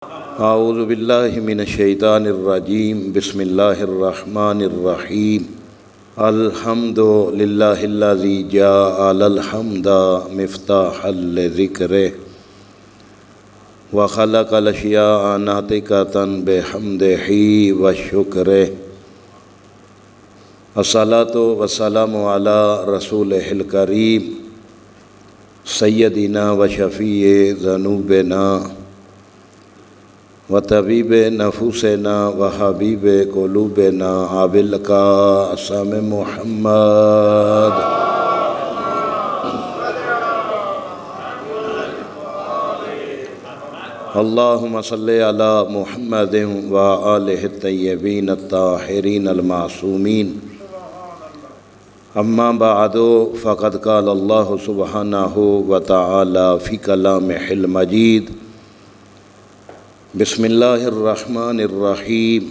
اعوذ باللہ من الشیطان الرجیم بسم اللہ الرحمن الرحیم الحمد للہ الذی جعل الحمد مفتاحا لذکرہ وخلق الاشیاء ناطقۃ بحمدہ وشکرہ الصلاۃ والسلام علی رسولہ الکریم سیدنا وشفیع ذنوبنا وطبیب نفوسنا وحبیب قلوبنا عابل قاسم محمد اللہم صلی علی محمد وآلہ الطیبین الطاہرین المعصومین اما بعد فقد قال اللہ سبحانہ وتعالی فی کلامہ المجید بسم اللہ الرحمن الرحیم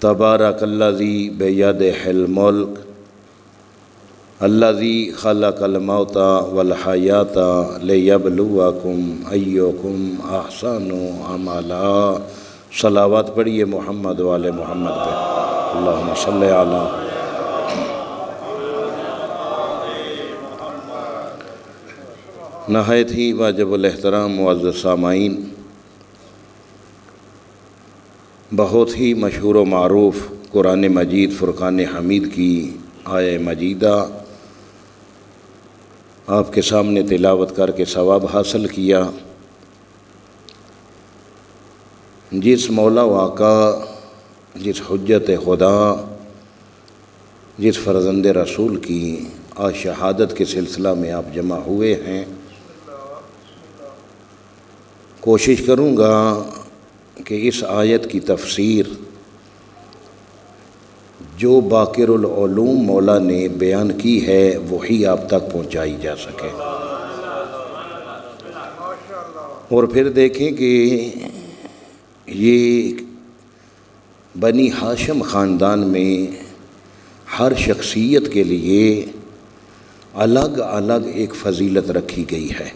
تبارک الذی بیدہ الملک الذی خلق الموت والحیات لیبلوکم ایکم احسن عملا۔ صلوات پڑھیے محمد والے محمد پہ، اللہم صلی علی۔ نہایت ہی واجب الاحترام معزز سامعین، بہت ہی مشہور و معروف قرآن مجید فرقان حمید کی آیہ مجیدہ آپ کے سامنے تلاوت کر کے ثواب حاصل کیا۔ جس مولا آقا، جس حجت خدا، جس فرزند رسول کی آج شہادت کے سلسلہ میں آپ جمع ہوئے ہیں، کوشش کروں گا کہ اس آیت کی تفسیر جو باقر العلوم مولا نے بیان کی ہے وہی آپ تک پہنچائی جا سکے، اور پھر دیکھیں کہ یہ بنی ہاشم خاندان میں ہر شخصیت کے لیے الگ الگ ایک فضیلت رکھی گئی ہے۔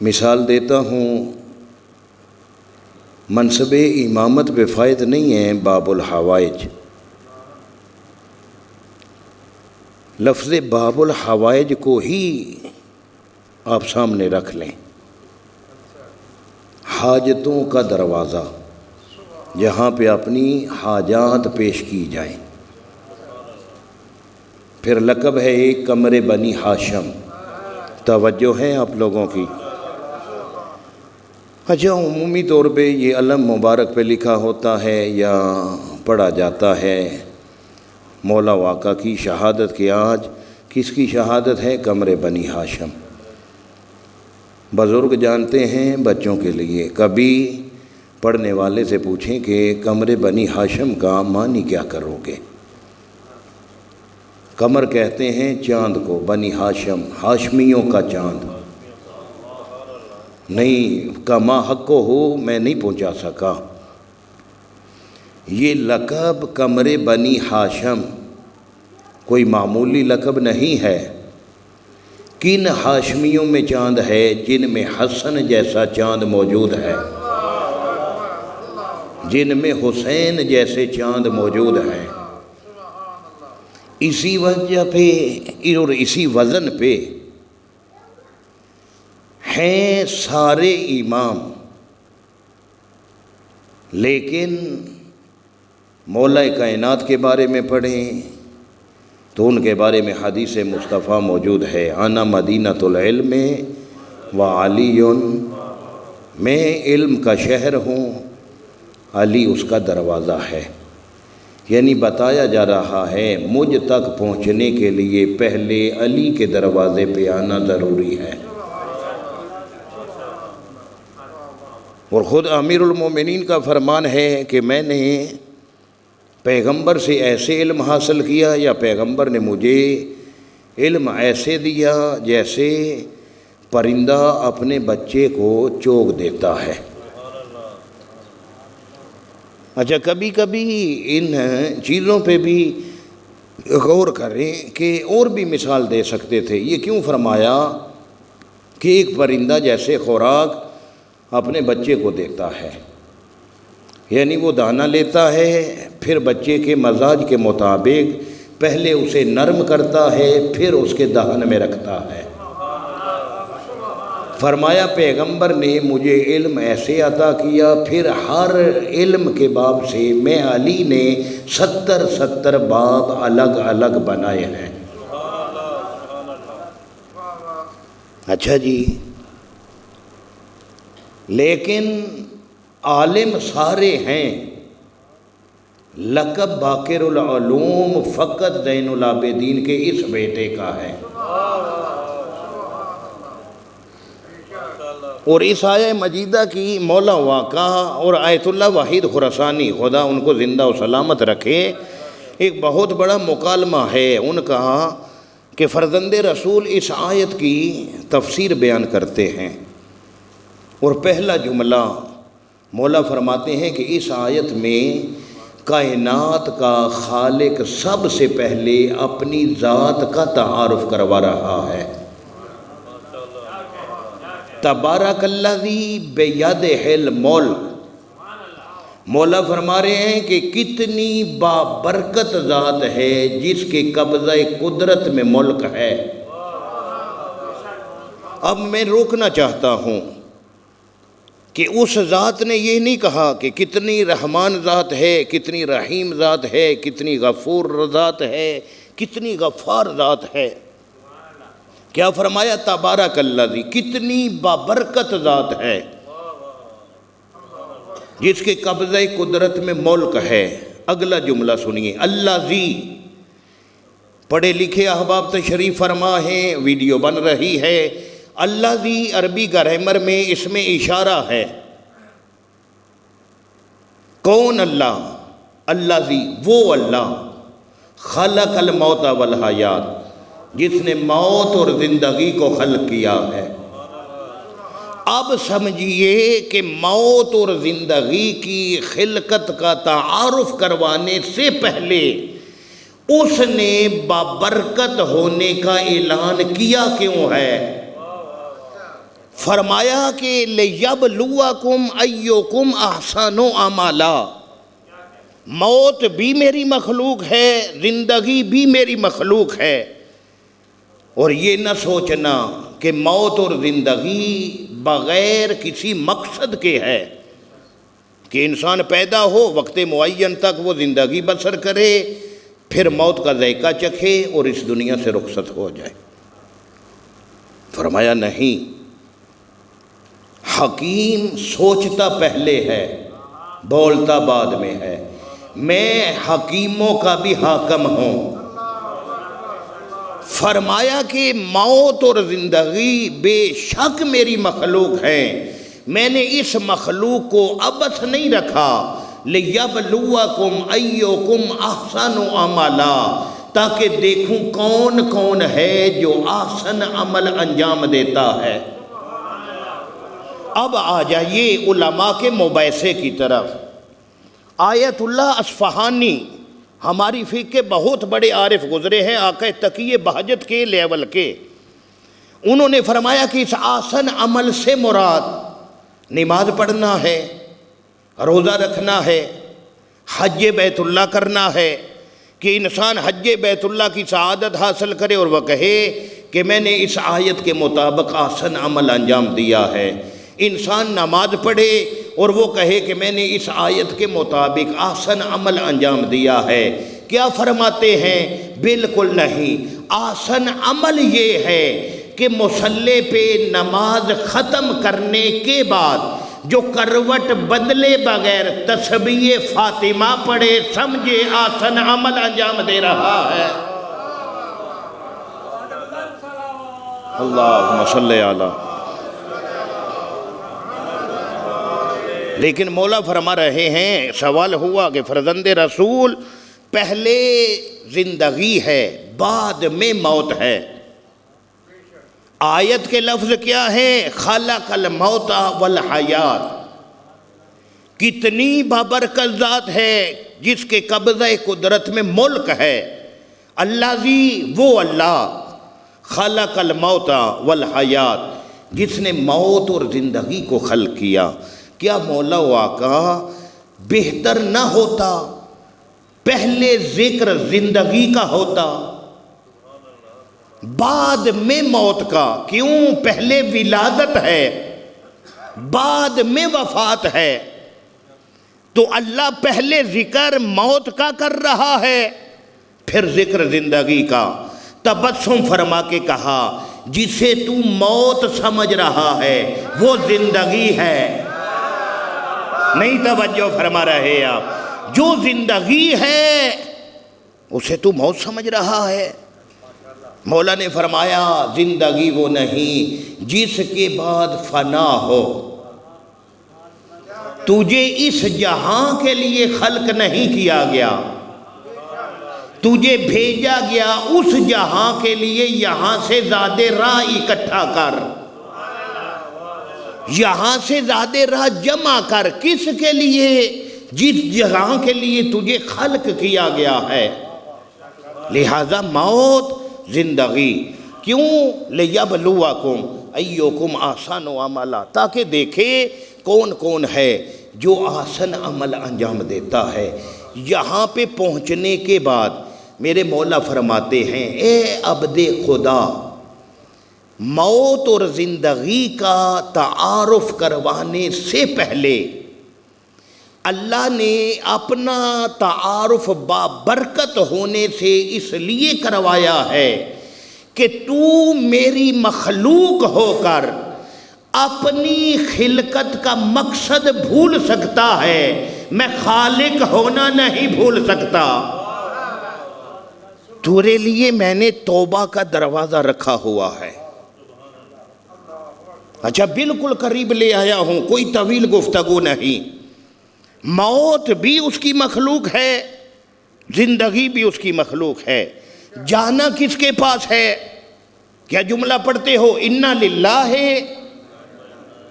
مثال دیتا ہوں، منصب امامت پہ فائد نہیں ہے باب الحوائج۔ لفظ باب الحوائج کو ہی آپ سامنے رکھ لیں، حاجتوں کا دروازہ، جہاں پہ اپنی حاجات پیش کی جائیں۔ پھر لقب ہے ایک قمر بنی ہاشم، توجہ ہے آپ لوگوں کی؟ اچھا، عمومی طور پہ یہ علم مبارک پہ لکھا ہوتا ہے یا پڑھا جاتا ہے مولا آقا کی شہادت کی۔ آج کس کی شہادت ہے؟ قمر بنی ہاشم۔ بزرگ جانتے ہیں، بچوں کے لیے کبھی پڑھنے والے سے پوچھیں کہ قمر بنی ہاشم کا معنی کیا کرو گے؟ قمر کہتے ہیں چاند کو، بنی ہاشم ہاشمیوں کا چاند۔ نہیں، کما حق کو ہو میں نہیں پہنچا سکا۔ یہ لقب قمر بنی ہاشم کوئی معمولی لقب نہیں ہے۔ کن ہاشمیوں میں چاند ہے؟ جن میں حسن جیسا چاند موجود ہے، جن میں حسین جیسے چاند موجود ہیں۔ اسی وجہ پہ اور اسی وزن پہ ہیں سارے امام، لیکن مولا کائنات کے بارے میں پڑھیں تو ان کے بارے میں حدیث مصطفیٰ موجود ہے، انا مدینۃ العلم وعلی، میں علم کا شہر ہوں، علی اس کا دروازہ ہے۔ یعنی بتایا جا رہا ہے مجھ تک پہنچنے کے لیے پہلے علی کے دروازے پہ آنا ضروری ہے۔ اور خود امیر المومنین کا فرمان ہے کہ میں نے پیغمبر سے ایسے علم حاصل کیا، یا پیغمبر نے مجھے علم ایسے دیا جیسے پرندہ اپنے بچے کو چوگ دیتا ہے۔ اچھا، کبھی کبھی ان چیزوں پہ بھی غور کریں کہ اور بھی مثال دے سکتے تھے۔ یہ کیوں فرمایا کہ ایک پرندہ جیسے خوراک اپنے بچے کو دیتا ہے، یعنی وہ دانہ لیتا ہے، پھر بچے کے مزاج کے مطابق پہلے اسے نرم کرتا ہے، پھر اس کے دہن میں رکھتا ہے۔ فرمایا پیغمبر نے مجھے علم ایسے عطا کیا، پھر ہر علم کے باب سے میں علی نے 70 باب الگ الگ بنائے ہیں۔ اچھا جی، لیکن عالم سارے ہیں، لقب باقر العلوم فقط زین العابدین کے اس بیٹے کا ہے۔ اور اس آیہ مجیدہ کی مولا واقع اور آیت اللہ وحید خراسانی خدا ان کو زندہ و سلامت رکھے، ایک بہت بڑا مکالمہ ہے ان کا کہ فرزند رسول اس آیت کی تفسیر بیان کرتے ہیں، اور پہلا جملہ مولا فرماتے ہیں کہ اس آیت میں کائنات کا خالق سب سے پہلے اپنی ذات کا تعارف کروا رہا ہے۔ تبارک الذی بیدہ الملک، مولا فرما رہے ہیں کہ کتنی بابرکت ذات ہے جس کے قبضہ قدرت میں ملک ہے۔ اب میں روکنا چاہتا ہوں کہ اس ذات نے یہ نہیں کہا کہ کتنی رحمان ذات ہے، کتنی رحیم ذات ہے، کتنی غفور ذات ہے، کتنی غفار ذات ہے۔ کیا فرمایا؟ تبارک الذی، کتنی بابرکت ذات ہے جس کے قبضہ قدرت میں ملک ہے۔ اگلا جملہ سنیے، الذی، پڑھے لکھے احباب تشریف فرما ہیں، ویڈیو بن رہی ہے۔ الذی عربی گرامر میں اس میں اشارہ ہے، کون اللہ؟ الذی، وہ اللہ، خلق الموت والحیات، جس نے موت اور زندگی کو خلق کیا ہے۔ اب سمجھیے کہ موت اور زندگی کی خلقت کا تعارف کروانے سے پہلے اس نے بابرکت ہونے کا اعلان کیا کیوں ہے؟ فرمایا کہ لِیَبْلُوَکُمْ أَیُّکُمْ أَحْسَنُ عَمَلًا، موت بھی میری مخلوق ہے، زندگی بھی میری مخلوق ہے۔ اور یہ نہ سوچنا کہ موت اور زندگی بغیر کسی مقصد کے ہے، کہ انسان پیدا ہو، وقت معین تک وہ زندگی بسر کرے، پھر موت کا ذائقہ چکھے اور اس دنیا سے رخصت ہو جائے۔ فرمایا نہیں، حکیم سوچتا پہلے ہے، بولتا بعد میں ہے۔ میں حکیموں کا بھی حاکم ہوں۔ فرمایا کہ موت اور زندگی بے شک میری مخلوق ہیں، میں نے اس مخلوق کو عبث نہیں رکھا۔ لِیَبْلُوَکُمْ أَیُّکُمْ أَحْسَنُ عَمَلًا، تاکہ دیکھوں کون کون ہے جو احسن عمل انجام دیتا ہے۔ اب آ جائیے علماء کے مباحثے کی طرف۔ آیت اللہ اصفہانی ہماری فقہ کے بہت بڑے عارف گزرے ہیں، آقا تقی بہجت کے لیول کے۔ انہوں نے فرمایا کہ اس آسن عمل سے مراد نماز پڑھنا ہے، روزہ رکھنا ہے، حج بیت اللہ کرنا ہے، کہ انسان حج بیت اللہ کی سعادت حاصل کرے اور وہ کہے کہ میں نے اس آیت کے مطابق آسن عمل انجام دیا ہے۔ انسان نماز پڑھے اور وہ کہے کہ میں نے اس آیت کے مطابق آسن عمل انجام دیا ہے۔ کیا فرماتے ہیں؟ بالکل نہیں، آسن عمل یہ ہے کہ مصلی پہ نماز ختم کرنے کے بعد جو کروٹ بدلے بغیر تسبیح فاطمہ پڑھے، سمجھے آسن عمل انجام دے رہا ہے۔ اللہم صلی علی۔ لیکن مولا فرما رہے ہیں، سوال ہوا کہ فرزند رسول پہلے زندگی ہے، بعد میں موت ہے۔ آیت کے لفظ کیا ہے؟ خلق الموت والحیات، کتنی بابرکت ذات ہے جس کے قبضہ قدرت میں ملک ہے۔ الذی، وہ اللہ، خلق الموت والحیات، جس نے موت اور زندگی کو خلق کیا، کیا مولا و آقا بہتر نہ ہوتا پہلے ذکر زندگی کا ہوتا بعد میں موت کا؟ کیوں؟ پہلے ولادت ہے، بعد میں وفات ہے، تو اللہ پہلے ذکر موت کا کر رہا ہے پھر ذکر زندگی کا۔ تبسم فرما کے کہا جسے تو موت سمجھ رہا ہے وہ زندگی ہے۔ نہیں توجہ فرما رہے آپ؟ جو زندگی ہے اسے تو موت سمجھ رہا ہے۔ مولا نے فرمایا زندگی وہ نہیں جس کے بعد فنا ہو۔ تجھے اس جہاں کے لیے خلق نہیں کیا گیا، تجھے بھیجا گیا اس جہاں کے لیے۔ یہاں سے زیادہ راہ اکٹھا کر، یہاں سے زیادہ راہ جمع کر۔ کس کے لیے؟ جس جہاں کے لیے تجھے خلق کیا گیا ہے۔ لہذا موت زندگی کیوں؟ لِيَبْلُوَكُمْ أَيُّكُمْ أَحْسَنُ عَمَلًا، تاکہ دیکھے کون کون ہے جو احسن عمل انجام دیتا ہے۔ یہاں پہ پہنچنے کے بعد میرے مولا فرماتے ہیں اے عبد خدا، موت اور زندگی کا تعارف کروانے سے پہلے اللہ نے اپنا تعارف بابرکت ہونے سے اس لیے کروایا ہے کہ تو میری مخلوق ہو کر اپنی خلقت کا مقصد بھول سکتا ہے، میں خالق ہونا نہیں بھول سکتا۔ تیرے لیے میں نے توبہ کا دروازہ رکھا ہوا ہے۔ اچھا بالکل قریب لے آیا ہوں، کوئی طویل گفتگو نہیں۔ موت بھی اس کی مخلوق ہے، زندگی بھی اس کی مخلوق ہے۔ جانا کس کے پاس ہے؟ کیا جملہ پڑھتے ہو انا للہ؟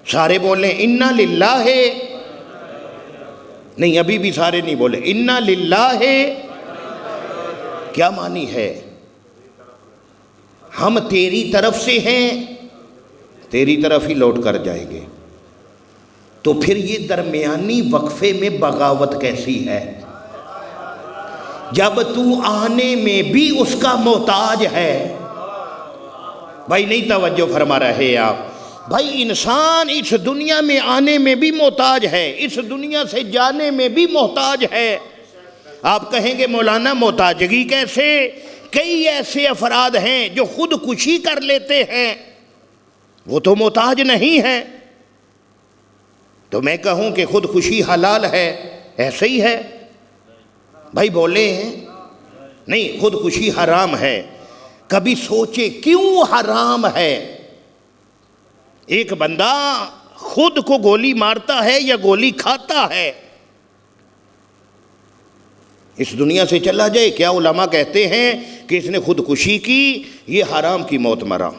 سارے بولیں انا للہ۔ نہیں ابھی بھی سارے نہیں بولے انا للہ۔ کیا معنی ہے؟ ہم تیری طرف سے ہیں، تیری طرف ہی لوٹ کر جائیں گے۔ تو پھر یہ درمیانی وقفے میں بغاوت کیسی ہے جب تو آنے میں بھی اس کا محتاج ہے؟ بھائی نہیں توجہ فرما رہے آپ؟ بھائی انسان اس دنیا میں آنے میں بھی محتاج ہے، اس دنیا سے جانے میں بھی محتاج ہے۔ آپ کہیں گے مولانا محتاجگی کیسے؟ کئی ایسے افراد ہیں جو خودکشی کر لیتے ہیں، وہ تو محتاج نہیں ہیں۔ تو میں کہوں کہ خودکشی حلال ہے، ایسے ہی ہے؟ بھائی بولے ہیں نہیں، خودکشی حرام ہے۔ کبھی سوچے کیوں حرام ہے؟ ایک بندہ خود کو گولی مارتا ہے یا گولی کھاتا ہے، اس دنیا سے چلا جائے، کیا علماء کہتے ہیں کہ اس نے خودکشی کی، یہ حرام کی موت مرا۔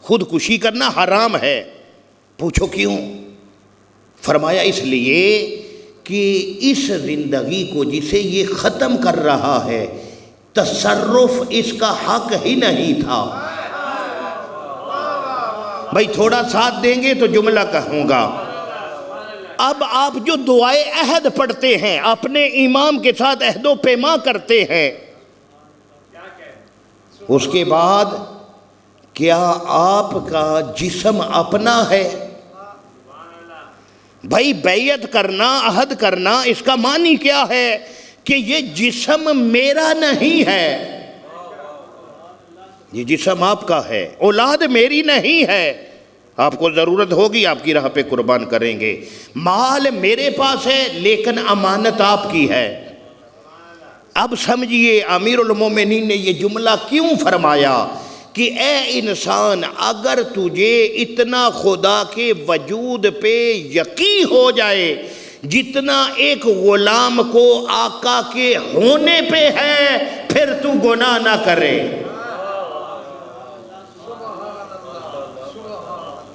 خودکشی کرنا حرام ہے۔ پوچھو کیوں؟ فرمایا اس لیے کہ اس زندگی کو جسے یہ ختم کر رہا ہے تصرف اس کا حق ہی نہیں تھا۔ بھائی تھوڑا ساتھ دیں گے تو جملہ کہوں گا۔ اب آپ جو دعائے عہد پڑھتے ہیں، اپنے امام کے ساتھ عہد و پیما کرتے ہیں، اس کے بعد کیا آپ کا جسم اپنا ہے؟ بھائی بیعت کرنا، عہد کرنا، اس کا معنی کیا ہے کہ یہ جسم میرا نہیں ہے، یہ جسم آپ کا ہے، اولاد میری نہیں ہے۔ آپ کو ضرورت ہوگی آپ کی راہ پہ قربان کریں گے۔ مال میرے پاس ہے لیکن امانت آپ کی ہے۔ اب سمجھیے امیر المومنین نے یہ جملہ کیوں فرمایا کہ اے انسان، اگر تجھے اتنا خدا کے وجود پہ یقین ہو جائے جتنا ایک غلام کو آقا کے ہونے پہ ہے، پھر تو گناہ نہ کرے۔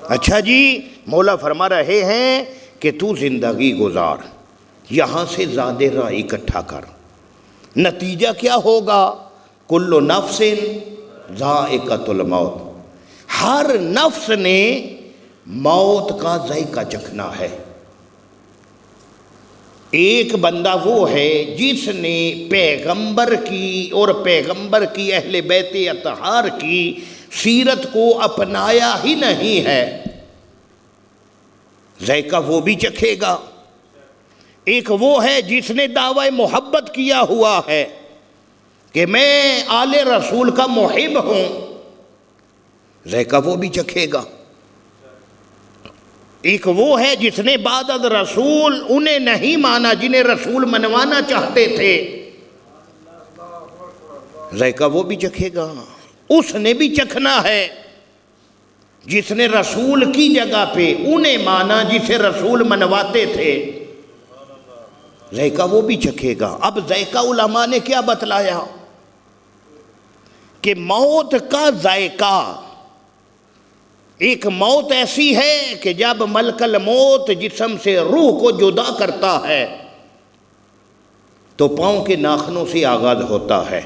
اچھا جی، مولا فرما رہے ہیں کہ تو زندگی گزار، یہاں سے زیادہ راہ اکٹھا کر۔ نتیجہ کیا ہوگا؟ کل نفس ذائقۃ الموت، ہر نفس نے موت کا ذائقہ چکھنا ہے۔ ایک بندہ وہ ہے جس نے پیغمبر کی اور پیغمبر کی اہل بیت اطہار کی سیرت کو اپنایا ہی نہیں ہے، ذائقہ وہ بھی چکھے گا۔ ایک وہ ہے جس نے دعوی محبت کیا ہوا ہے کہ میں آل رسول کا محب ہوں، ذائقہ وہ بھی چکھے گا۔ ایک وہ ہے جس نے بعد از رسول انہیں نہیں مانا جنہیں رسول منوانا چاہتے تھے، ذائقہ وہ بھی چکھے گا۔ اس نے بھی چکھنا ہے جس نے رسول کی جگہ پہ انہیں مانا جسے رسول منواتے تھے، ذائقہ وہ بھی چکھے گا۔ اب ذائقہ علماء نے کیا بتلایا کہ موت کا ذائقہ، ایک موت ایسی ہے کہ جب ملک الموت جسم سے روح کو جدا کرتا ہے تو پاؤں کے ناخنوں سے آغاز ہوتا ہے،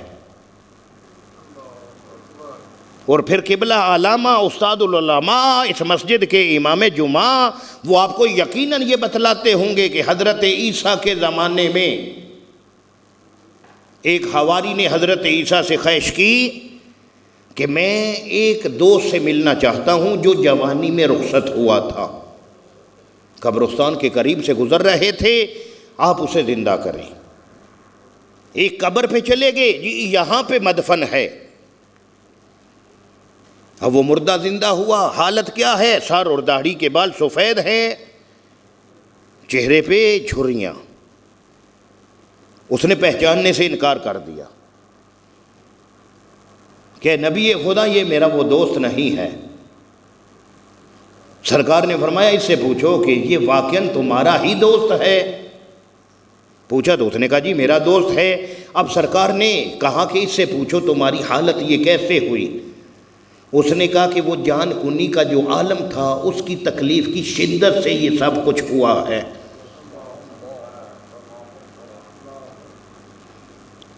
اور پھر قبلہ علامہ استاد العلماء اس مسجد کے امام جمعہ وہ آپ کو یقیناً یہ بتلاتے ہوں گے کہ حضرت عیسیٰ کے زمانے میں ایک حواری نے حضرت عیسیٰ سے خواہش کی کہ میں ایک دوست سے ملنا چاہتا ہوں جو جوانی میں رخصت ہوا تھا، قبرستان کے قریب سے گزر رہے تھے، آپ اسے زندہ کریں۔ ایک قبر پہ چلے گئے، جی یہاں پہ مدفن ہے۔ اب وہ مردہ زندہ ہوا، حالت کیا ہے؟ سر اور داڑھی کے بال سفید ہیں، چہرے پہ جھریاں۔ اس نے پہچاننے سے انکار کر دیا کہ نبی خدا یہ میرا وہ دوست نہیں ہے۔ سرکار نے فرمایا اس سے پوچھو کہ یہ واقعاً تمہارا ہی دوست ہے؟ پوچھا تو اس نے کہا جی میرا دوست ہے۔ اب سرکار نے کہا کہ اس سے پوچھو تمہاری حالت یہ کیسے ہوئی؟ اس نے کہا کہ وہ جان کنی کا جو عالم تھا اس کی تکلیف کی شدت سے یہ سب کچھ ہوا ہے۔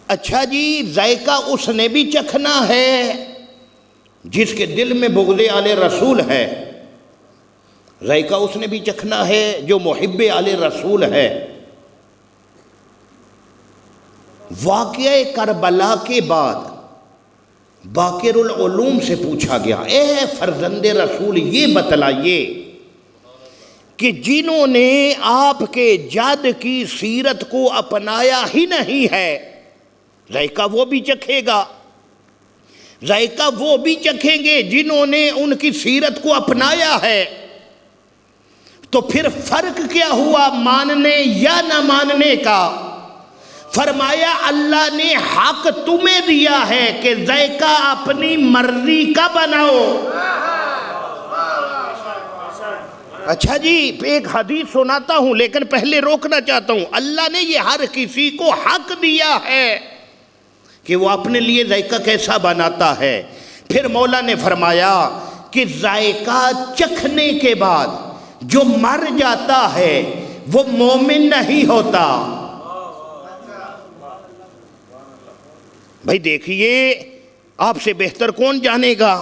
اچھا جی، ذائقہ اس نے بھی چکھنا ہے جس کے دل میں بغض آل رسول ہے، ذائقہ اس نے بھی چکھنا ہے جو محب آل رسول ہے۔ واقعہ کربلا کے بعد باقر العلوم سے پوچھا گیا، اے فرزند رسول یہ بتلائیے کہ جنہوں نے آپ کے جد کی سیرت کو اپنایا ہی نہیں ہے، ذائقہ وہ بھی چکھے گا، ذائقہ وہ بھی چکھیں گے جنہوں نے ان کی سیرت کو اپنایا ہے۔ تو پھر فرق کیا ہوا ماننے یا نہ ماننے کا؟ فرمایا اللہ نے حق تمہیں دیا ہے کہ ذائقہ اپنی مرضی کا بناؤ۔ اچھا جی، ایک حدیث سناتا ہوں لیکن پہلے روکنا چاہتا ہوں۔ اللہ نے یہ ہر کسی کو حق دیا ہے کہ وہ اپنے لیے ذائقہ کیسا بناتا ہے۔ پھر مولا نے فرمایا کہ ذائقہ چکھنے کے بعد جو مر جاتا ہے وہ مومن نہیں ہوتا۔ بھائی دیکھیے، آپ سے بہتر کون جانے گا،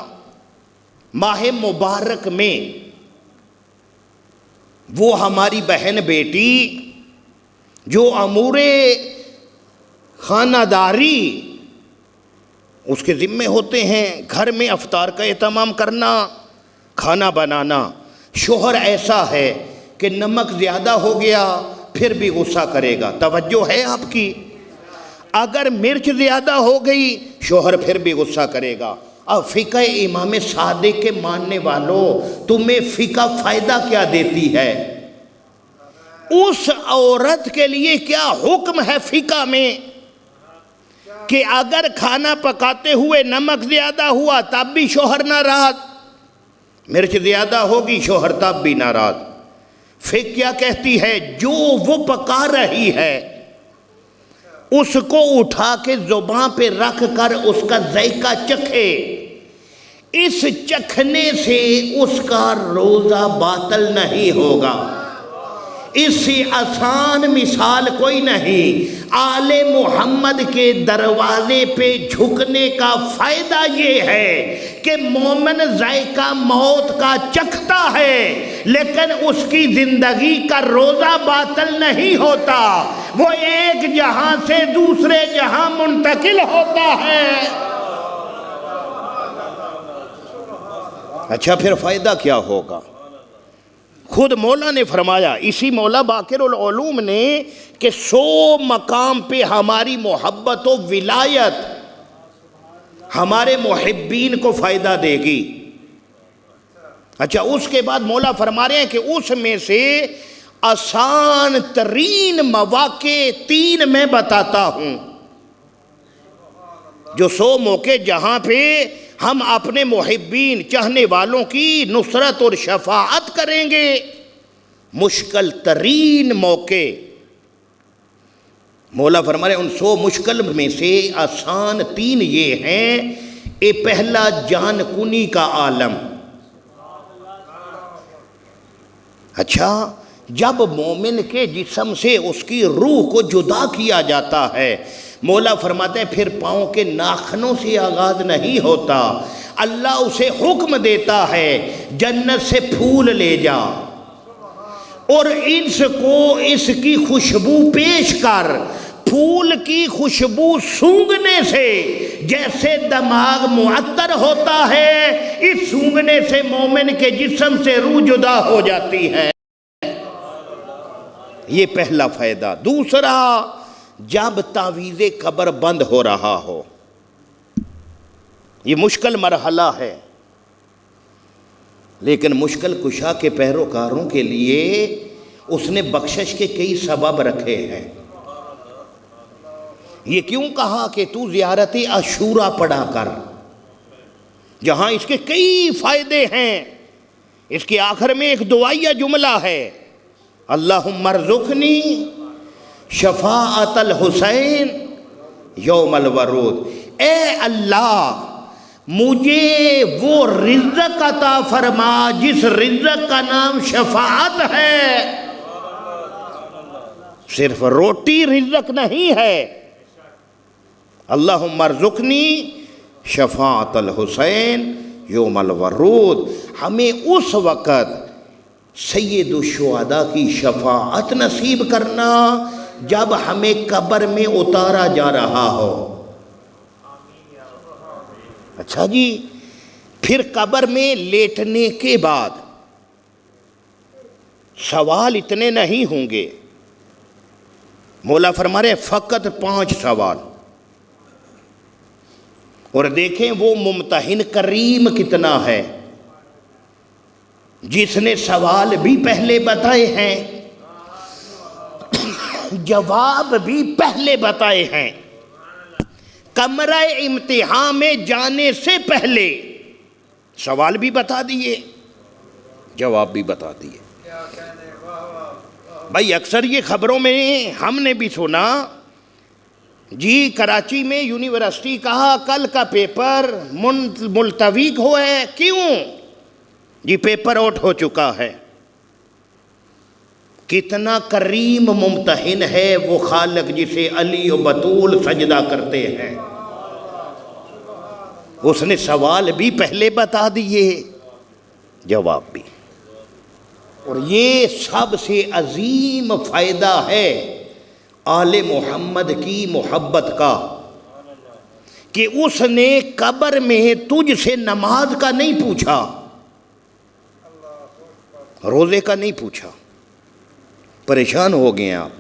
ماہ مبارک میں وہ ہماری بہن بیٹی جو امور خانہ داری اس کے ذمے ہوتے ہیں، گھر میں افطار کا اہتمام کرنا، کھانا بنانا، شوہر ایسا ہے کہ نمک زیادہ ہو گیا پھر بھی غصہ کرے گا، توجہ ہے آپ کی؟ اگر مرچ زیادہ ہو گئی شوہر پھر بھی غصہ کرے گا۔ اب فقہ امام صادق کے ماننے والوں، تمہیں فقہ فائدہ کیا دیتی ہے؟ اس عورت کے لیے کیا حکم ہے فقہ میں کہ اگر کھانا پکاتے ہوئے نمک زیادہ ہوا تب بھی شوہر ناراض، مرچ زیادہ ہوگی شوہر تب بھی ناراض؟ فقہ کیا کہتی ہے؟ جو وہ پکا رہی ہے اس کو اٹھا کے زبان پہ رکھ کر اس کا ذائقہ چکھے، اس چکھنے سے اس کا روزہ باطل نہیں ہوگا، اس سے آسان مثال کوئی نہیں۔ آل محمد کے دروازے پہ جھکنے کا فائدہ یہ ہے کہ مومن ذائقہ موت کا چکھتا ہے، لیکن اس کی زندگی کا روزہ باطل نہیں ہوتا، وہ ایک جہاں سے دوسرے جہاں منتقل ہوتا ہے۔ اچھا پھر فائدہ کیا ہوگا؟ خود مولا نے فرمایا، اسی مولا باقر العلوم نے، کہ 100 مقام پہ ہماری محبت و ولایت ہمارے محبین کو فائدہ دے گی۔ اچھا اس کے بعد مولا فرما رہے ہیں کہ اس میں سے آسان ترین مواقع 3 میں بتاتا ہوں، جو 100 موقع جہاں پہ ہم اپنے محبین چاہنے والوں کی نصرت اور شفاعت کریں گے۔ مشکل ترین موقع مولا فرما رہے ہیں، ان 100 مشکل میں سے آسان 3 یہ ہیں۔ اے پہلا جان کنی کا عالم۔ اچھا جب مومن کے جسم سے اس کی روح کو جدا کیا جاتا ہے، مولا فرماتے ہیں پھر پاؤں کے ناخنوں سے آغاز نہیں ہوتا، اللہ اسے حکم دیتا ہے جنت سے پھول لے جا اور اس کو اس کی خوشبو پیش کر۔ پھول کی خوشبو سونگھنے سے جیسے دماغ معطر ہوتا ہے، اس سونگھنے سے مومن کے جسم سے روح جدا ہو جاتی ہے۔ یہ پہلا فائدہ۔ دوسرا، جب تعویذ قبر بند ہو رہا ہو، یہ مشکل مرحلہ ہے، لیکن مشکل کشا کے پیروکاروں کے لیے اس نے بخشش کے کئی سبب رکھے ہیں۔ یہ کیوں کہا کہ تو زیارت عاشورہ پڑھا کر، جہاں اس کے کئی فائدے ہیں۔ اس کے آخر میں ایک دعائیہ جملہ ہے، اللہم ارزقنی شفاعت الحسین یوم الورود۔ اے اللہ مجھے وہ رزق عطا فرما جس رزق کا نام شفاعت ہے۔ صرف روٹی رزق نہیں ہے۔ اللہم ارزقنی شفاعت الحسین یوم الورود۔ ہمیں اس وقت سید الشہداء کی شفاعت نصیب کرنا جب ہمیں قبر میں اتارا جا رہا ہو۔ اچھا جی، پھر قبر میں لیٹنے کے بعد سوال اتنے نہیں ہوں گے۔ مولا فرما رہے ہیں فقط 5 سوال، اور دیکھیں وہ ممتحن کریم کتنا ہے، جس نے سوال بھی پہلے بتائے ہیں، جواب بھی پہلے بتائے ہیں۔ کمرہ امتحان میں جانے سے پہلے سوال بھی بتا دیے، جواب بھی بتا دیے۔ بھائی اکثر یہ خبروں میں ہم نے بھی سنا، جی کراچی میں یونیورسٹی کہا کل کا پیپر ملتوی ہوا ہے۔ کیوں؟ جی پیپر آؤٹ ہو چکا ہے۔ کتنا کریم ممتحن ہے وہ خالق جسے علی و بطول سجدہ کرتے ہیں، اس نے سوال بھی پہلے بتا دیے، جواب بھی۔ اور یہ سب سے عظیم فائدہ ہے آل محمد کی محبت کا، کہ اس نے قبر میں تجھ سے نماز کا نہیں پوچھا، روزے کا نہیں پوچھا۔ پریشان ہو گئے آپ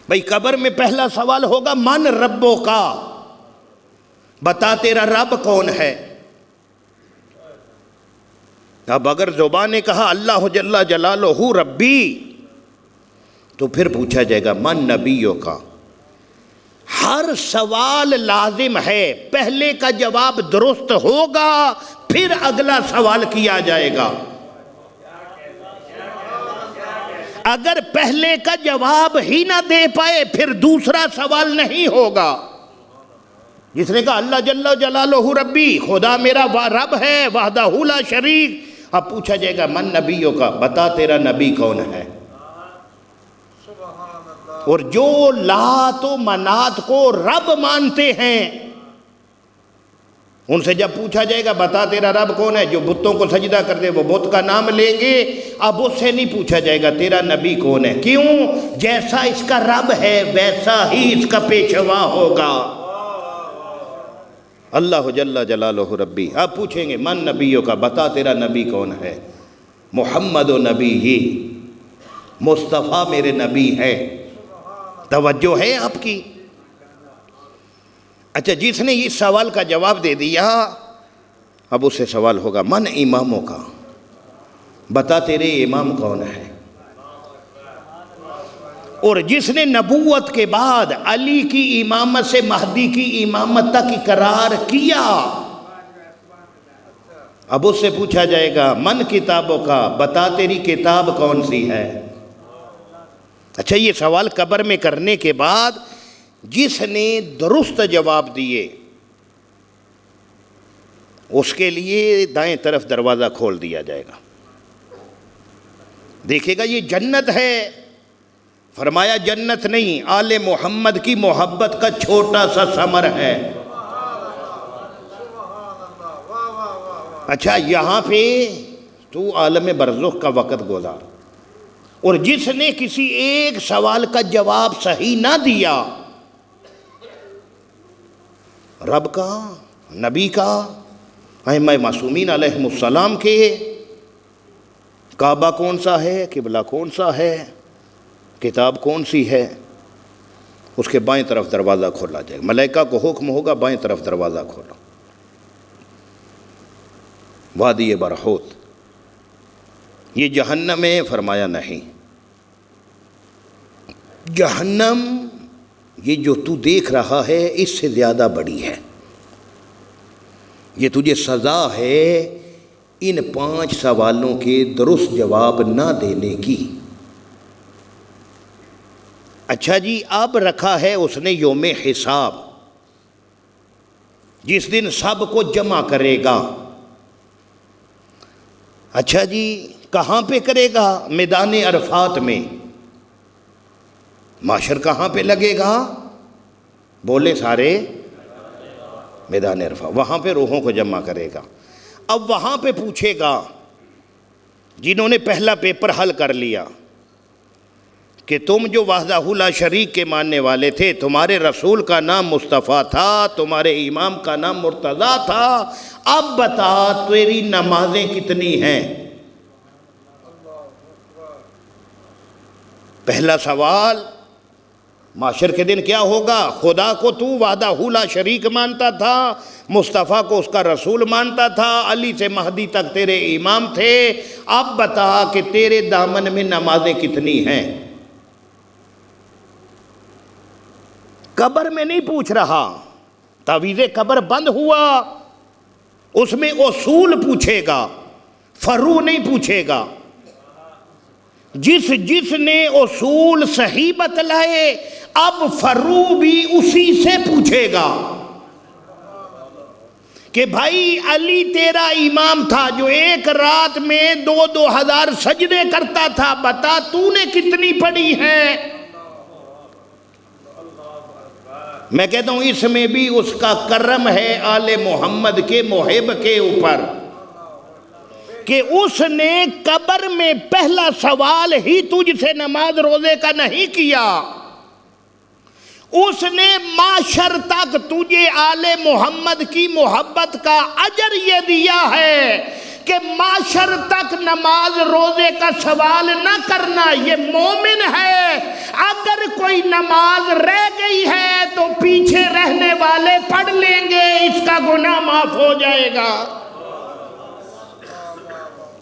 بھائی، قبر میں پہلا سوال ہوگا من ربو کا، بتا تیرا رب کون ہے۔ اب اگر زبان نے کہا اللہ جل جلالہ ربی، تو پھر پوچھا جائے گا من نبیوں کا۔ ہر سوال لازم ہے، پہلے کا جواب درست ہوگا پھر اگلا سوال کیا جائے گا۔ اگر پہلے کا جواب ہی نہ دے پائے پھر دوسرا سوال نہیں ہوگا۔ جس نے کہا اللہ جل جلالہ ربی، خدا میرا رب ہے وحدہ لا شریک، اب پوچھا جائے گا من نبیوں کا، بتا تیرا نبی کون ہے۔ اور جو لات و منات کو رب مانتے ہیں ان سے جب پوچھا جائے گا بتا تیرا رب کون ہے، جو بتوں کو سجدہ کر دے وہ بت کا نام لیں گے. اب اس سے نہیں پوچھا جائے گا تیرا نبی کون ہے. کیوں؟ جیسا اس کا رب ہے ویسا ہی اس کا پیشوا ہوگا. اللہ جل جلالہ ربی. اب پوچھیں گے من نبیوں کا، بتا تیرا نبی کون ہے. محمد و نبی ہی، مصطفیٰ میرے نبی ہے. توجہ ہے آپ کی؟ اچھا، جس نے اس سوال کا جواب دے دیا اب اس سے سوال ہوگا من اماموں کا، بتا تیرے امام کون ہے. اور جس نے نبوت کے بعد علی کی امامت سے مہدی کی امامت تک اقرار کیا اب اس سے پوچھا جائے گا من کتابوں کا، بتا تیری کتاب کون سی ہے. اچھا، یہ سوال قبر میں کرنے کے بعد جس نے درست جواب دیے اس کے لیے دائیں طرف دروازہ کھول دیا جائے گا. دیکھے گا یہ جنت ہے. فرمایا جنت نہیں، آل محمد کی محبت کا چھوٹا سا ثمر ہے. اچھا، یہاں پہ تو عالم برزخ کا وقت گزار، اور جس نے کسی ایک سوال کا جواب صحیح نہ دیا، رب کا، نبی کا، ائمہ معصومین علیہم السلام کے، کعبہ کون سا ہے، قبلہ کون سا ہے، کتاب کون سی ہے، اس کے بائیں طرف دروازہ کھولا جائے گا. ملائکہ کو حکم ہوگا بائیں طرف دروازہ کھولو. وادی برحوت یہ جہنم ہے؟ فرمایا نہیں. جہنم یہ جو تو دیکھ رہا ہے اس سے زیادہ بڑی ہے. یہ تجھے سزا ہے ان 5 سوالوں کے درست جواب نہ دینے کی. اچھا جی، اب رکھا ہے اس نے یوم حساب، جس دن سب کو جمع کرے گا. اچھا جی، کہاں پہ کرے گا؟ میدان عرفات میں. معاشر کہاں پہ لگے گا؟ بولے سارے، میدان عرفات. وہاں پہ روحوں کو جمع کرے گا. اب وہاں پہ پوچھے گا جنہوں نے پہلا پیپر حل کر لیا کہ تم جو وحدہ لا شریک کے ماننے والے تھے، تمہارے رسول کا نام مصطفیٰ تھا، تمہارے امام کا نام مرتضیٰ تھا، اب بتا تیری نمازیں کتنی ہیں. پہلا سوال معاشر کے دن کیا ہوگا؟ خدا کو تو وحدہ لا شریک مانتا تھا، مصطفیٰ کو اس کا رسول مانتا تھا، علی سے مہدی تک تیرے امام تھے، اب بتا کہ تیرے دامن میں نمازیں کتنی ہیں. قبر میں نہیں پوچھ رہا، تعویذ قبر بند ہوا، اس میں اصول پوچھے گا، فرو نہیں پوچھے گا. جس نے اصول صحیح بتلائے اب فرو بھی اسی سے پوچھے گا کہ بھائی علی تیرا امام تھا جو ایک رات میں 2000 سجدے کرتا تھا، بتا تو نے کتنی پڑھی ہیں. میں کہتا ہوں اس میں بھی اس کا کرم ہے آل محمد کے محب کے اوپر کہ اس نے قبر میں پہلا سوال ہی تجھ سے نماز روزے کا نہیں کیا. اس نے معاشر تک تجھے آل محمد کی محبت کا اجر یہ دیا ہے کہ معاشر تک نماز روزے کا سوال نہ کرنا، یہ مومن ہے. اگر کوئی نماز رہ گئی ہے تو پیچھے رہنے والے پڑھ لیں گے، اس کا گناہ معاف ہو جائے گا.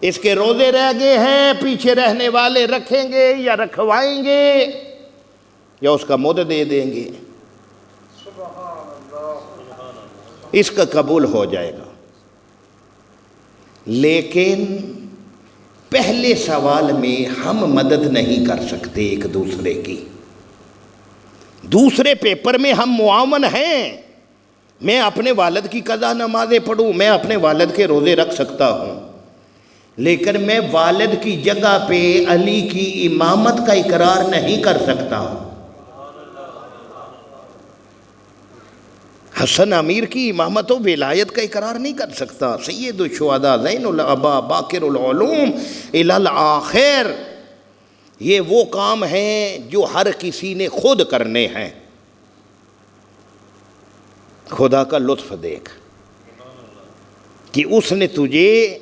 اس کے روزے رہ گئے ہیں، پیچھے رہنے والے رکھیں گے یا رکھوائیں گے یا اس کا مد دے دیں گے، اس کا قبول ہو جائے گا. لیکن پہلے سوال میں ہم مدد نہیں کر سکتے ایک دوسرے کی. دوسرے پیپر میں ہم معاون ہیں. میں اپنے والد کی قضا نمازیں پڑھوں، میں اپنے والد کے روزے رکھ سکتا ہوں، لیکن میں والد کی جگہ پہ علی کی امامت کا اقرار نہیں کر سکتا. حسن امیر کی امامت و ولایت کا اقرار نہیں کر سکتا. سید الشہداء زین العبا باقر العلوم الی الآخر، یہ وہ کام ہیں جو ہر کسی نے خود کرنے ہیں. خدا کا لطف دیکھ کہ اس نے تجھے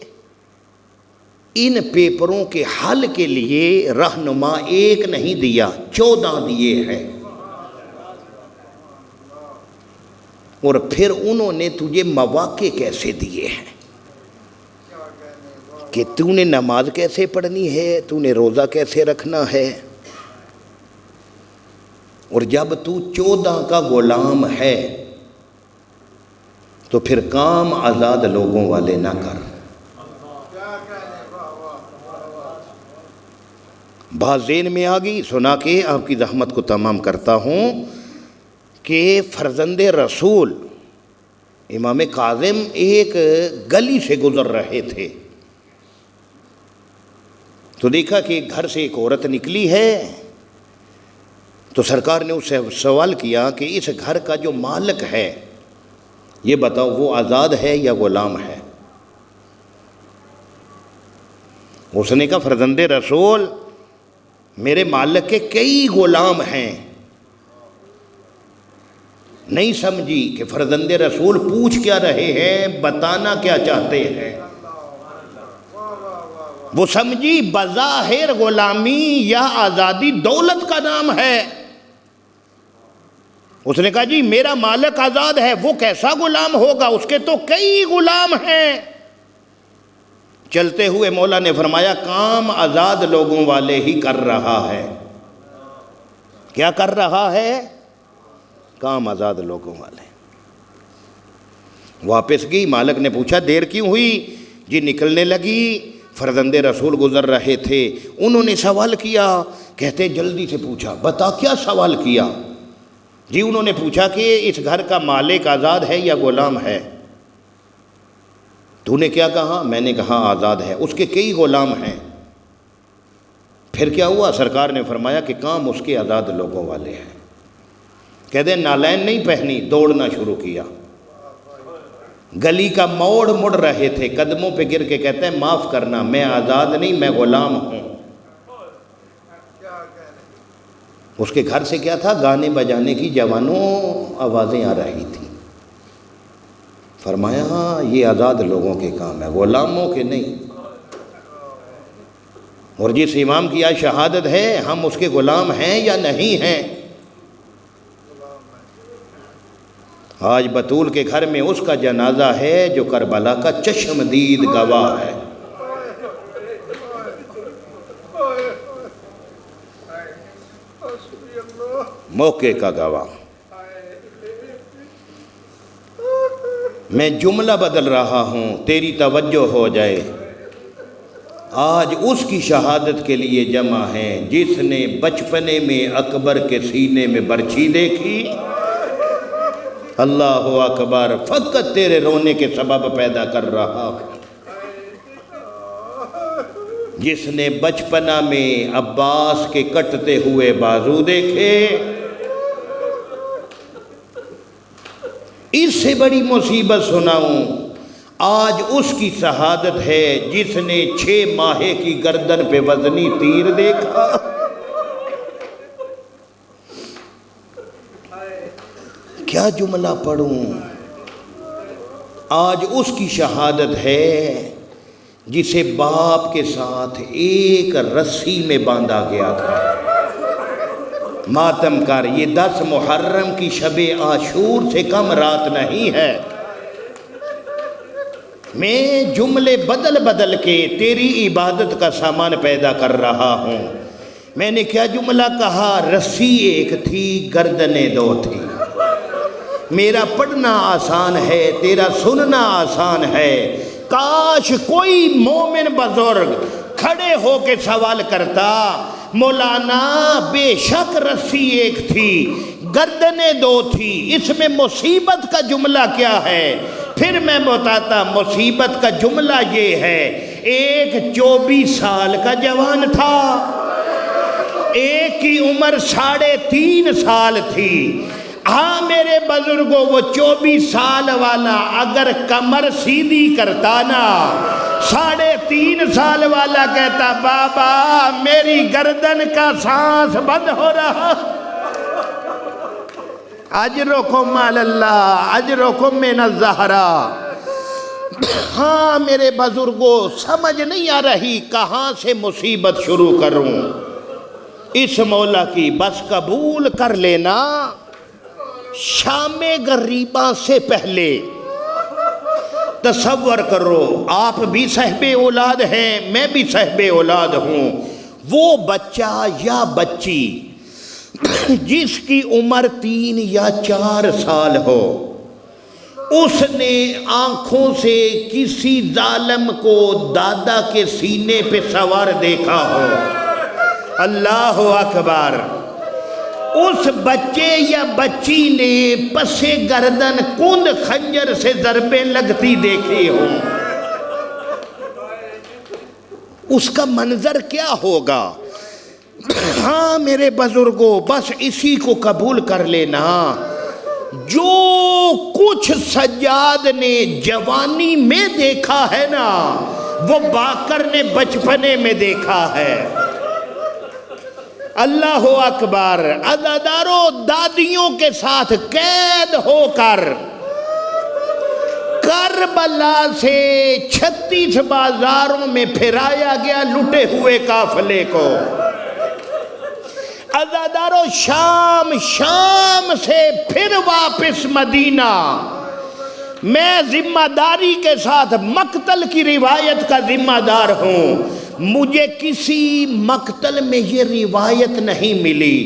ان پیپروں کے حل کے لیے رہنما ایک نہیں دیا، 14 دیے ہیں. اور پھر انہوں نے تجھے مواقع کیسے دیے ہیں کہ تو نے نماز کیسے پڑھنی ہے، تو نے روزہ کیسے رکھنا ہے. اور جب تو 14 کا غلام ہے تو پھر کام آزاد لوگوں والے نہ کر. بات ذہن میں آ گئی؟ سنا کے آپ کی زحمت کو تمام کرتا ہوں کہ فرزند رسول امام کاظم ایک گلی سے گزر رہے تھے تو دیکھا کہ گھر سے ایک عورت نکلی ہے. تو سرکار نے اس سے سوال کیا کہ اس گھر کا جو مالک ہے یہ بتاؤ وہ آزاد ہے یا غلام ہے؟ اس نے کہا فرزند رسول میرے مالک کے کئی غلام ہیں. نہیں سمجھی کہ فرزند رسول پوچھ کیا رہے ہیں، بتانا کیا چاہتے ہیں. وہ سمجھی بظاہر غلامی یا آزادی دولت کا نام ہے. اس نے کہا جی میرا مالک آزاد ہے، وہ کیسا غلام ہوگا، اس کے تو کئی غلام ہیں. چلتے ہوئے مولا نے فرمایا کام آزاد لوگوں والے ہی کر رہا ہے. کیا کر رہا ہے؟ کام آزاد لوگوں والے. واپس گئی، مالک نے پوچھا دیر کیوں ہوئی؟ جی نکلنے لگی، فرزند رسول گزر رہے تھے، انہوں نے سوال کیا. کہتے جلدی سے پوچھا، بتا کیا سوال کیا؟ جی انہوں نے پوچھا کہ اس گھر کا مالک آزاد ہے یا غلام ہے؟ تو نے کیا کہا؟ میں نے کہا آزاد ہے، اس کے کئی غلام ہیں. پھر کیا ہوا؟ سرکار نے فرمایا کہ کام اس کے آزاد لوگوں والے ہیں. کہتے نالین نہیں پہنی، دوڑنا شروع کیا. گلی کا موڑ مڑ رہے تھے، قدموں پہ گر کے کہتے ہیں معاف کرنا، میں آزاد نہیں، میں غلام ہوں. اس کے گھر سے کیا تھا؟ گانے بجانے کی جوانوں آوازیں آ رہی تھی. فرمایا ہاں یہ آزاد لوگوں کے کام ہے، غلاموں کے نہیں. اور جس امام کی آج شہادت ہے ہم اس کے غلام ہیں یا نہیں ہیں؟ آج بطول کے گھر میں اس کا جنازہ ہے جو کربلا کا چشمدید گواہ ہے. موقع کا گواہ. میں جملہ بدل رہا ہوں، تیری توجہ ہو جائے. آج اس کی شہادت کے لیے جمع ہیں جس نے بچپنے میں اکبر کے سینے میں برچھی دیکھی. اللہ اکبر، فقط تیرے رونے کے سبب پیدا کر رہا. جس نے بچپنا میں عباس کے کٹتے ہوئے بازو دیکھے. اس سے بڑی مصیبت سناؤں، آج اس کی شہادت ہے جس نے 6 ماہے کی گردن پہ وزنی تیر دیکھا. کیا جملہ پڑھوں؟ آج اس کی شہادت ہے جسے باپ کے ساتھ ایک رسی میں باندھا گیا تھا. ماتم کر، یہ 10 محرم کی شب عاشور سے کم رات نہیں ہے. میں جملے بدل بدل کے تیری عبادت کا سامان پیدا کر رہا ہوں. میں نے کیا جملہ کہا؟ رسی ایک تھی، گردنیں 2 تھی. میرا پڑھنا آسان ہے، تیرا سننا آسان ہے. کاش کوئی مومن بزرگ کھڑے ہو کے سوال کرتا، مولانا بے شک رسی ایک تھی، گردنیں 2 تھی، اس میں مصیبت کا جملہ کیا ہے؟ پھر میں بتاتا، مصیبت کا جملہ یہ ہے، ایک 24 سال کا جوان تھا، ایک کی عمر 3.5 سال تھی. ہاں میرے بزرگوں، وہ 24 سال والا اگر کمر سیدھی کرتا نا، 3.5 سال والا کہتا بابا میری گردن کا سانس بند ہو رہا۔ اجرکم علی اللہ، اجرکم من الزہرا۔ ہاں میرے بزرگوں، سمجھ نہیں آ رہی کہاں سے مصیبت شروع کروں۔ اس مولا کی بس قبول کر لینا، شام غریباں سے پہلے تصور کرو، آپ بھی صاحب اولاد ہیں، میں بھی صاحب اولاد ہوں، وہ بچہ یا بچی جس کی عمر 3 یا 4 سال ہو، اس نے آنکھوں سے کسی ظالم کو دادا کے سینے پہ سوار دیکھا ہو، اللہ اکبر، اس بچے یا بچی نے پسے گردن کند خنجر سے ضربیں لگتی دیکھی ہوں، اس کا منظر کیا ہوگا؟ ہاں میرے بزرگوں، بس اسی کو قبول کر لینا، جو کچھ سجاد نے جوانی میں دیکھا ہے نا، وہ باقر نے بچپنے میں دیکھا ہے۔ اللہ اکبر، عزادارو دادیوں کے ساتھ قید ہو کر کربلا سے 36 بازاروں میں پھرایا گیا لٹے ہوئے قافلے کو۔ عزادارو شام سے پھر واپس مدینہ، میں ذمہ داری کے ساتھ مقتل کی روایت کا ذمہ دار ہوں، مجھے کسی مقتل میں یہ روایت نہیں ملی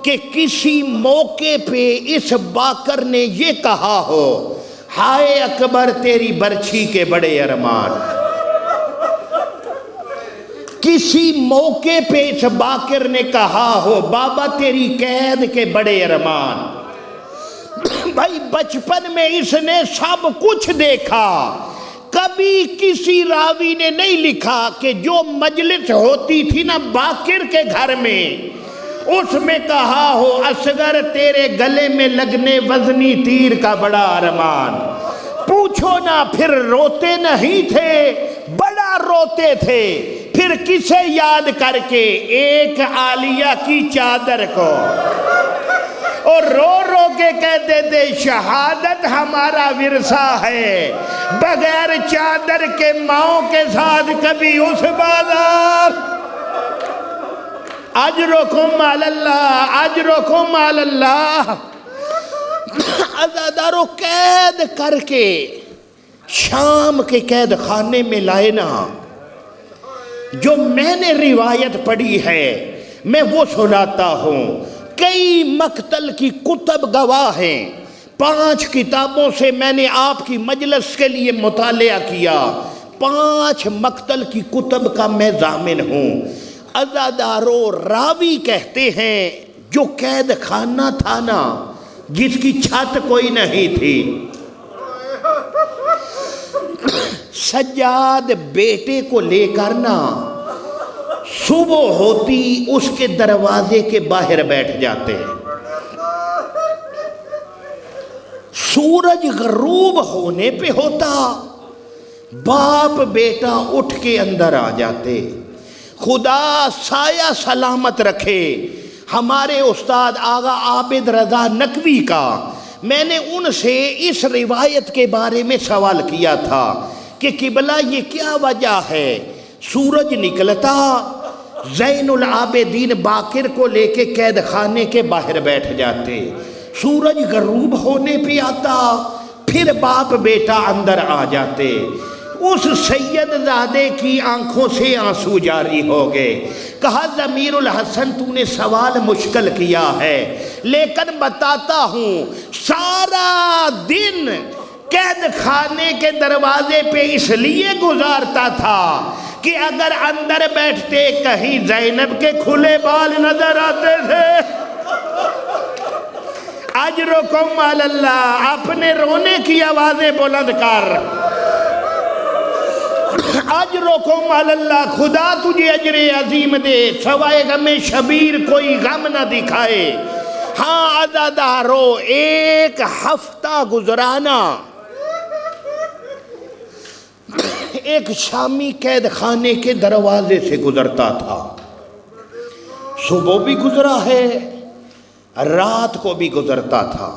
کہ کسی موقع پہ اس باقر نے یہ کہا ہو ہائے اکبر تیری برچھی کے بڑے ارمان۔ کسی موقع پہ اس باقر نے کہا ہو بابا تیری قید کے بڑے ارمان۔ بھائی بچپن میں اس نے سب کچھ دیکھا، کبھی کسی راوی نے نہیں لکھا کہ جو مجلس ہوتی تھی نا باقر کے گھر میں، اس میں کہا ہو اصغر تیرے گلے میں لگنے وزنی تیر کا بڑا ارمان۔ پوچھو نا، پھر روتے نہیں تھے، بڑا روتے تھے، پھر کسے یاد کر کے؟ ایک عالیہ کی چادر کو، اور رو رو کے کہتے تھے شہادت ہمارا ورثہ ہے، بغیر چادر کے ماؤں کے ساتھ کبھی اس بازار۔ اجرکم علی اللہ، اجرکم علی اللہ۔ عزادارو قید کر کے شام کے قید خانے میں لائے نا، جو میں نے روایت پڑھی ہے میں وہ سناتا ہوں۔ کئی مقتل کی کتب گواہ ہیں، 5 کتابوں سے میں نے آپ کی مجلس کے لیے مطالعہ کیا، 5 مقتل کی کتب کا میں ضامن ہوں۔ عزادارو راوی کہتے ہیں جو قید خانہ تھا نا، جس کی چھت کوئی نہیں تھی، سجاد بیٹے کو لے کر نا صبح ہوتی اس کے دروازے کے باہر بیٹھ جاتے، سورج غروب ہونے پہ ہوتا، باپ بیٹا اٹھ کے اندر آ جاتے۔ خدا سایہ سلامت رکھے ہمارے استاد آغا عابد رضا نقوی کا، میں نے ان سے اس روایت کے بارے میں سوال کیا تھا کہ قبلہ یہ کیا وجہ ہے؟ سورج نکلتا، زین العابدین باقر کو لے کے قید خانے کے باہر بیٹھ جاتے، سورج غروب ہونے پہ آتا، پھر باپ بیٹا اندر آ جاتے۔ اس سید زادے کی آنکھوں سے آنسو جاری ہو گئے، کہا ضمیر الحسن تو نے سوال مشکل کیا ہے، لیکن بتاتا ہوں سارا دن قید خانے کے دروازے پہ اس لیے گزارتا تھا کہ اگر اندر بیٹھتے کہیں زینب کے کھلے بال نظر آتے تھے۔ اجرکم علی اللہ، اپنے رونے کی آوازیں بلند کر، اجرکم علی اللہ، خدا تجھے اجر عظیم دے، سوائے غم شبیر کوئی غم نہ دکھائے۔ ہاں عزادارو، ایک ہفتہ گزرانا ایک شامی قید خانے کے دروازے سے گزرتا تھا. صبح بھی گزرا ہے، رات کو بھی گزرتا تھا.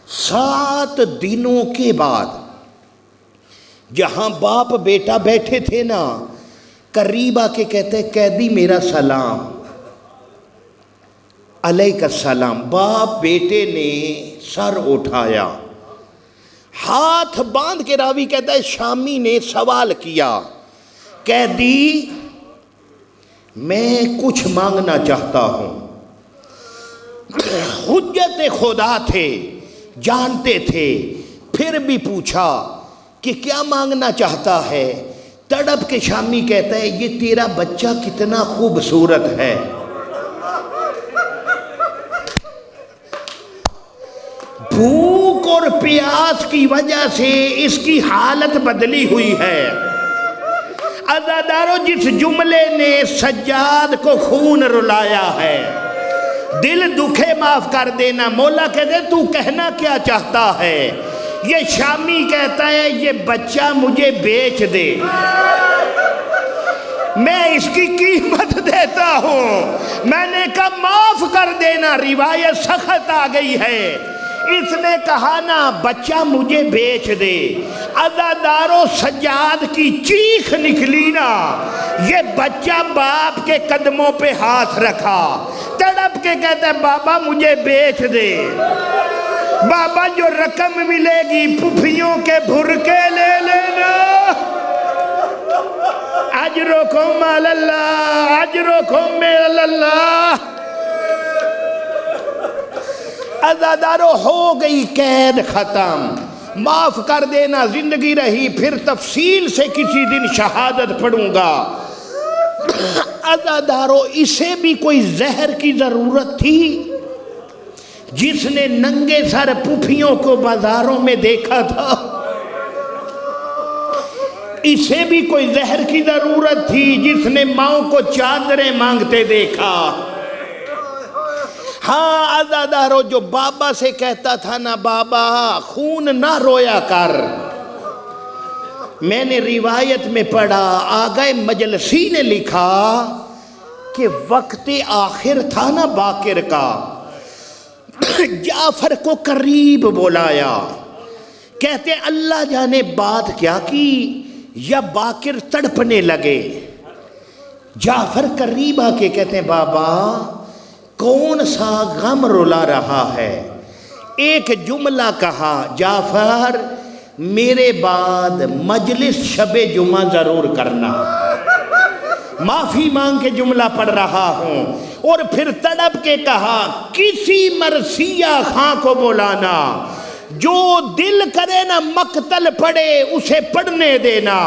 7 دنوں کے بعد جہاں باپ بیٹا بیٹھے تھے نا، قریب آ کے کہتے قیدی میرا سلام. علیک السلام. باپ بیٹے نے سر اٹھایا، ہاتھ باندھ کے راوی کہتا ہے شامی نے سوال کیا، قیدی میں کچھ مانگنا چاہتا ہوں. حجت خدا تھے، جانتے تھے، پھر بھی پوچھا کہ کیا مانگنا چاہتا ہے. تڑپ کے شامی کہتا ہے یہ تیرا بچہ کتنا خوبصورت ہے. بھوک اور پیاس کی وجہ سے اس کی حالت بدلی ہوئی ہے. عزادارو، جس جملے نے سجاد کو خون رلایا ہے، دل دکھے معاف کر دینا، مولا کہتے تو کہنا کیا چاہتا ہے؟ یہ شامی کہتا ہے یہ بچہ مجھے بیچ دے، میں اس کی قیمت دیتا ہوں. میں نے کہا معاف کر دینا، روایت سخت آ گئی ہے. اس نے کہا نا بچہ مجھے بیچ دے. عزادارو، سجاد کی چیخ نکلی نا، یہ بچہ باپ کے قدموں پہ ہاتھ رکھا، تڑپ کے کہتا ہے بابا مجھے بیچ دے. بابا جو رقم ملے گی پھپھیوں کے بھرکے لے لینا، اجرکم علی اللہ، اجرکم علی اللہ. عزادارو، ہو گئی قید ختم، معاف کر دینا، زندگی رہی، پھر تفصیل سے کسی دن شہادت پڑھوں گا. عزادارو، اسے بھی کوئی زہر کی ضرورت تھی؟ جس نے ننگے سر پھوپھیوں کو بازاروں میں دیکھا تھا، اسے بھی کوئی زہر کی ضرورت تھی؟ جس نے ماؤں کو چادریں مانگتے دیکھا. ہاں عزادارو، جو بابا سے کہتا تھا نا بابا خون نہ رویا کر، میں نے روایت میں پڑھا، آگئے مجلسی نے لکھا کہ وقت آخر تھا نا باقر کا، جعفر کو قریب بلایا، کہتے اللہ جانے بات کیا کی، یا باقر تڑپنے لگے. جعفر قریب آ کے کہتے ہیں بابا کون سا غم رلا رہا ہے؟ ایک جملہ کہا، جعفر میرے بعد مجلس شب جمعہ ضرور کرنا، معافی مانگ کے جملہ پڑھ رہا ہوں. اور پھر تڑپ کے کہا کسی مرثیہ خاں کو بلانا، جو دل کرے نا مقتل پڑھے اسے پڑھنے دینا،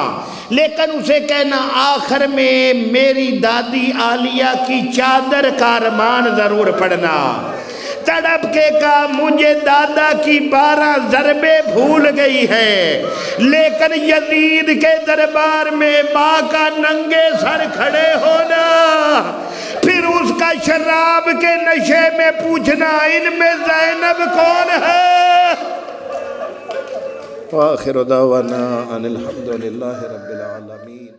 لیکن اسے کہنا آخر میں میری دادی عالیہ کی چادر کا ارمان ضرور پڑھنا. تڑپ کے کہا مجھے دادا کی 12 ضربیں بھول گئی ہے، لیکن یزید کے دربار میں ماں کا ننگے سر کھڑے ہونا، پھر اس کا شراب کے نشے میں پوچھنا ان میں زینب کون ہے. وآخر دعوانا ان الحمد للہ رب العالمین.